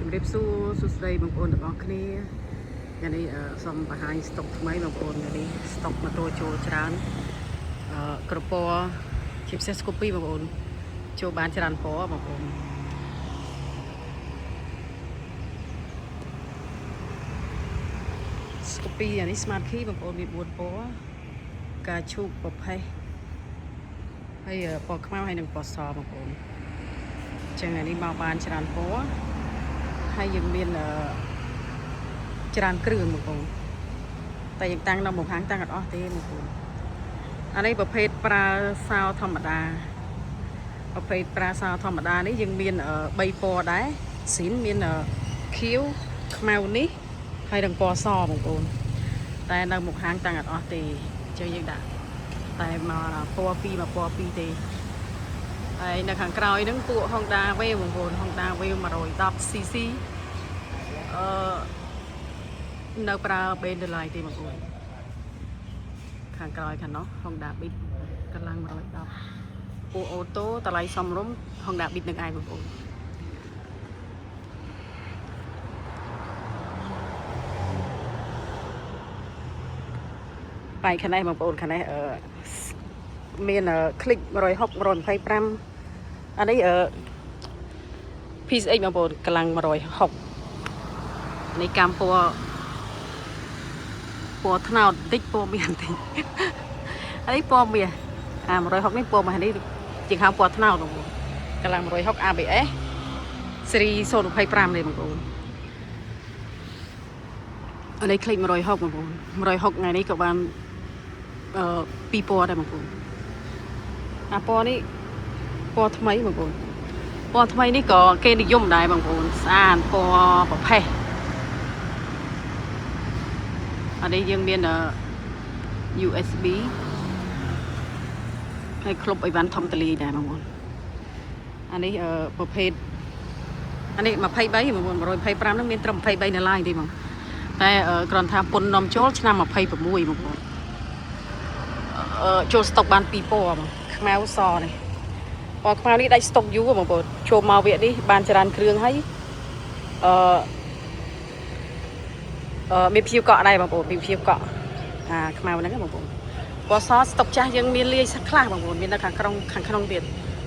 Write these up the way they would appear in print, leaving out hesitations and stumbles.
ជំរាបសួរសួស្តីបងប្អូនទាំងអស់គ្នាថ្ងៃនេះសូមបង្ហាញស្តុកថ្មីបងប្អូនថ្ងៃនេះស្តុកម៉ូតូចូលច្រើនក្រពណ៌ជាពិសេសស្គូពីបងប្អូនចូលបានច្រើនពណ៌បងប្អូនស្គូពីអានេះ Smart Key បងប្អូនមាន4ពណ៌ការឈូកប្រផេះហើយពណ៌ខ្មៅហើយនិងពណ៌សបងប្អូនចឹងអានេះមកបានច្រើនពណ៌ហើយយើងមានច្រើនគ្រឿងបងប្អូនតែយើងតាំងនៅមុខហាងតាំងអត់អស់ទេបងប្អូនអានេះប្រភេទប្រើសោធម្មតាប្រភេទប្រើសោធម្មតានេះយើងមាន3ពណ៌ដែរស៊ីនមានខៀវខ្មៅនេះហើយនិងពណ៌សបងប្អូនតែនៅមុខហាងតាំងអត់អស់ទេចឹងយើងដាក់តែមកពណ៌2មកពណ៌2ទេហើយនៅខាងក្រោយហ្នឹងពួក Honda Wave បងប្អូន Honda Wave 110cc នៅប្រើ Bendelai ទេបងប្អូនខាងក្រោយខាងនោះ Honda Beat កម្លាំង110ពួកអូតូតម្លៃសមរម្យ Honda Beat នឹងឯងបងប្អូនបែកខាងនេះបងប្អូនខាងនេះមានคลิก160 125អានេះPSX បងប្អូនកម្លាំង160នេះកម្មពណ៌ថ្នោតតិចពណ៌មាសតិចអានេះពណ៌មាស160នេះពណ៌មាសនេះជាងហៅពណ៌ថ្នោតបងប្អូនកម្លាំង160 ABS ស៊េរី025នេះបងប្អូនអានេះคลิก160បងប្អូន160ថ្ងៃនេះក៏បាន2ពណ៌ដែរបងប្អូនពណ៌នេះពណ៌ថ្មីបងប្អូនពណ៌ថ្មីនេះក៏គេនិយមដែរបងប្អូនស្អាតពណ៌ប្រផេះអានេះយើងមានUSB ហើយគ្រប់អីវ៉ាន់ធំតលីដែរបងប្អូនអានេះប្រភេទអានេះ23បងប្អូន125ហ្នឹងមានត្រឹម23នៅឡើយទេបងតែគ្រាន់ថាពុននាំចូលឆ្នាំ26បងប្អូនចូលស្តុកបាន2ពណ៌បងខ្មៅសនេះពណ៌ខ្មៅនេះដាច់ស្តុកយូរបងប្អូនចូលមកវគ្គនេះបានច្រើនគ្រឿងហើយមានភៀវកក់ដែរបងប្អូនមានភៀវកក់ខ្មៅហ្នឹងបងប្អូនពណ៌សស្តុកចាស់យើងមានលាយខ្លះបងប្អូនមាននៅខាងក្នុងទៀត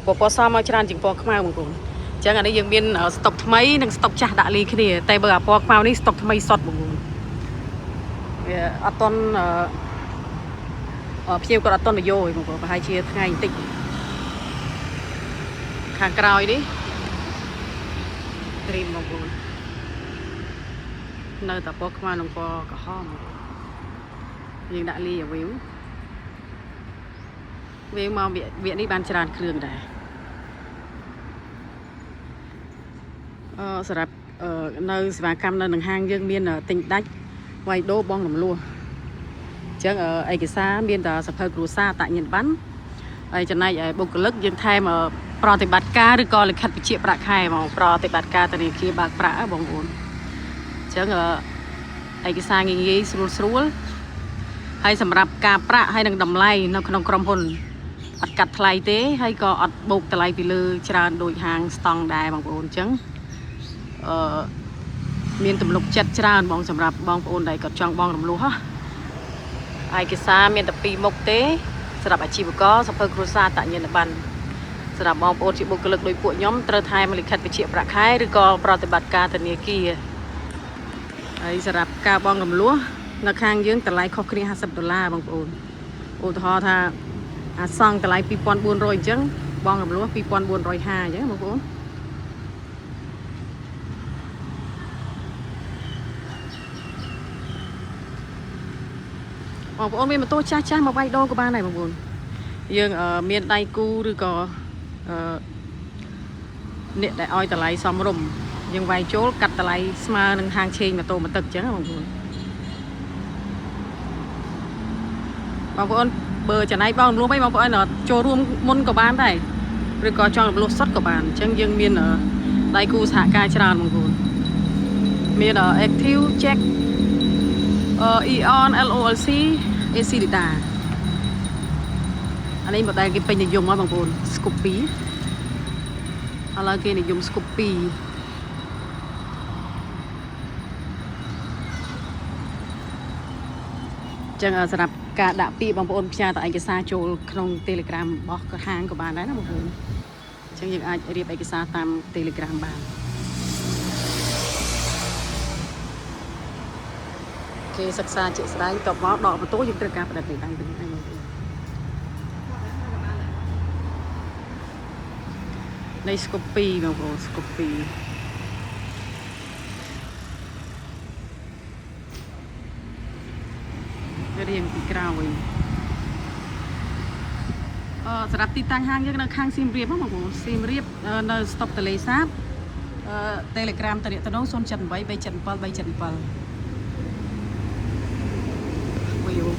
ពណ៌សមកច្រើនជាងពណ៌ខ្មៅបងប្អូនអញ្ចឹងអានេះយើងមានស្តុកថ្មីនិងស្តុកចាស់ដាក់លាយគ្នាតែបើពណ៌ខ្មៅនេះស្តុកថ្មីសុទ្ធបងប្អូនវាអត់តន់ភៀវគាត់អត់តន់នយោទេបងប្អូនប្រហែលជាថ្ងៃបន្តិចខាងក្រោយនេះត្រៀមបងប្អូននៅតែពណ៌ខ្មៅនិងពណ៌ក្រហមយើងដាក់លីវីវមកវគ្គនេះបានច្រើនគ្រឿងដែរសម្រាប់នៅសេវាកម្មនៅនឹងហាងយើងមានទិញដាច់វាយដូរបងរំលោះអញ្ចឹងឯកសារមានតែសភៅគ្រួសារអត្តញ្ញាណប័ណ្ណហើយចំណែកឯបុគ្គលិកយើងថែមប្រតិបត្តិការឬក៏លិខិតបញ្ជាប្រាក់ខែមកប្រតិបត្តិការធនាគារបើកប្រាក់បងប្អូនអញ្ចឹងឯកសារងាយស្រួលហើយសម្រាប់ការប្រាក់ហើយនឹងតម្លៃនៅក្នុងក្រុមហ៊ុនអត់កាត់ថ្លៃទេហើយក៏អត់បូកតម្លៃពីលើច្រើនដូចហាងស្តង់ដែរបងប្អូនអញ្ចឹងមានទំនុកចិត្តច្រើនបងសម្រាប់បងប្អូនដែលគាត់ចង់បងរំលោះឯកសារមានតែ2មុខទេសម្រាប់អាជីវករសភៅគ្រួសារអត្តញ្ញាណប័ណ្ណសម្រាប់បងប្អូនជាបុគ្គលិកដោយពួកខ្ញុំត្រូវថែមលិខិតបញ្ជាប្រាក់ខែឬក៏ប្រតិបត្តិការធនាគារហើយសម្រាប់ការបងរំលោះនៅខាងយើងតម្លៃខុសគ្នា$50បងប្អូនឧទាហរណ៍ថាអាសង់តម្លៃ2400អញ្ចឹងបងរំលោះ2450អញ្ចឹងបងប្អូនបងប្អូនមានម៉ូតូចាស់មកវាយដូរក៏បានដែរបងប្អូនយើងមានដៃគូឬក៏អ្នកដែលឲ្យតម្លៃសមរម្យយើងវាយចូលកាត់តម្លៃស្មើនឹងហាងឆេងម៉ូតូមកទឹកអញ្ចឹងបងប្អូនបើចំណែកបងរំលោះអីបងប្អូនចូលរួមមុនក៏បានដែរឬក៏ចង់រំលោះសុទ្ធក៏បានអញ្ចឹងយើងមានដៃគូសហការច្រើនបងប្អូនមាន Active Jack Eon LOLC AC Data អានេះមកដែលគេពេញនិយមមកបងប្អូន Scoopy ឥឡូវគេនិយម Scoopy ចឹងសម្រាប់ការដាក់ពាក្យបងប្អូនផ្ញើតឯកសារចូលក្នុង Telegram របស់ហាងក៏បានដែរណាបងប្អូនចឹងយើងអាចរៀបឯកសារតាម Telegram បានគេសិក្សាជាក់ស្ដែងតបមកដកម៉ូតូយើងត្រូវការបដិបត្តិដៃវិញហើយបងប្អូននៃ Scoopy បងប្អូន Scoopy រៀងពីក្រោយសម្រាប់ទីតាំងហាងយើងនៅខាងសៀមរាបបងប្អូនសៀមរាបនៅស្តុបទលេសាបTelegram តំណតំណង078 377 377វីអូ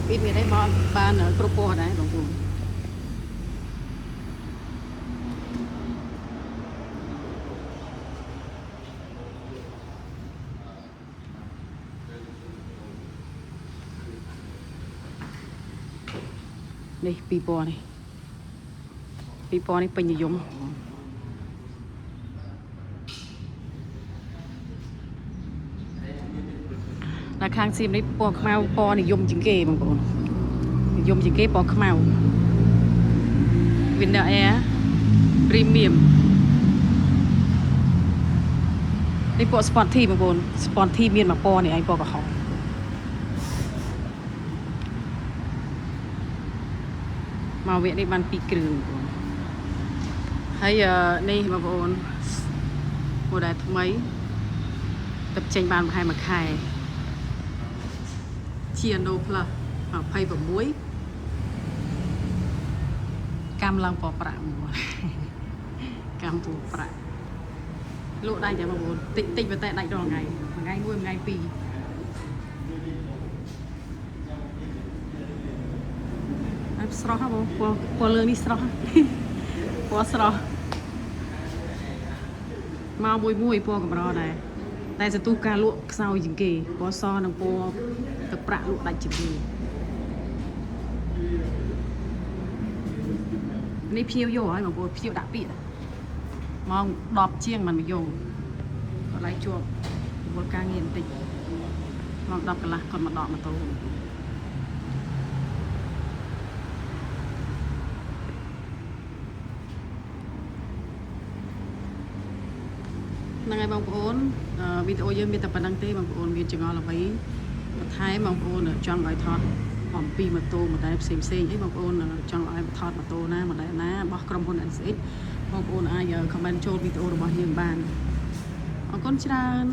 ពីមានអីបងបានគ្រប់ពោះដែរបងប្អូននេះ2000នេះ2000នេះពេញនិយមនៅខាងសៀមនេះពណ៌ខ្មៅពណ៌និយមជាងគេបងប្អូននិយមជាងគេពណ៌ខ្មៅ Winner Air Premium នេះពណ៌ Sporty បងប្អូន Sporty មានមួយពណ៌នេះឯងពណ៌ក្រហមមកវគ្គនេះបាន2គ្រឿងបងប្អូនហើយនេះបងប្អូន model ថ្មីទឹកចេញបានប្រហែល1ខែChiano Plus 26កម្មឡើងពណ៌ប្រាក់កម្មពណ៌ប្រាក់លក់ដាច់តែបងប្អូនតិចតិចតែដាច់រាល់ថ្ងៃថ្ងៃ1ថ្ងៃ2ស្រស់ហ៎បងពណ៌លើនេះស្រស់ពណ៌ស្រស់មកមួយពណ៌កម្រដែរតែសន្ទុះការលក់ខ្សោយជាងគេពណ៌សនិងពណ៌ទឹកប្រាក់លក់ដាច់ជាងគេនេះភៀវយកហើយបងប្អូនភៀវដាក់ពាក្យម៉ោង10ជាងមិនមកយកកន្លែងជួបវល់ការងារបន្តិចម៉ោង10កន្លះគាត់មកដកម៉ូតូហ្នឹងហើយបងប្អូនវីដេអូយើងមានតែប៉ុណ្្នឹងទេបងប្អូនមានចង្អុលអ្វីបន្ថែមបងប្អូនចង់ឲ្យថតអំពីម៉ូតូម៉ូដែលផ្សេងអីបងប្អូនចង់ឲ្យថតម៉ូតូណាម៉ូដែលណារបស់ក្រុមហ៊ុន NCX បងប្អូនអាច comment ចូលវីដេអូរបស់យើងបានអរគុណច្រើន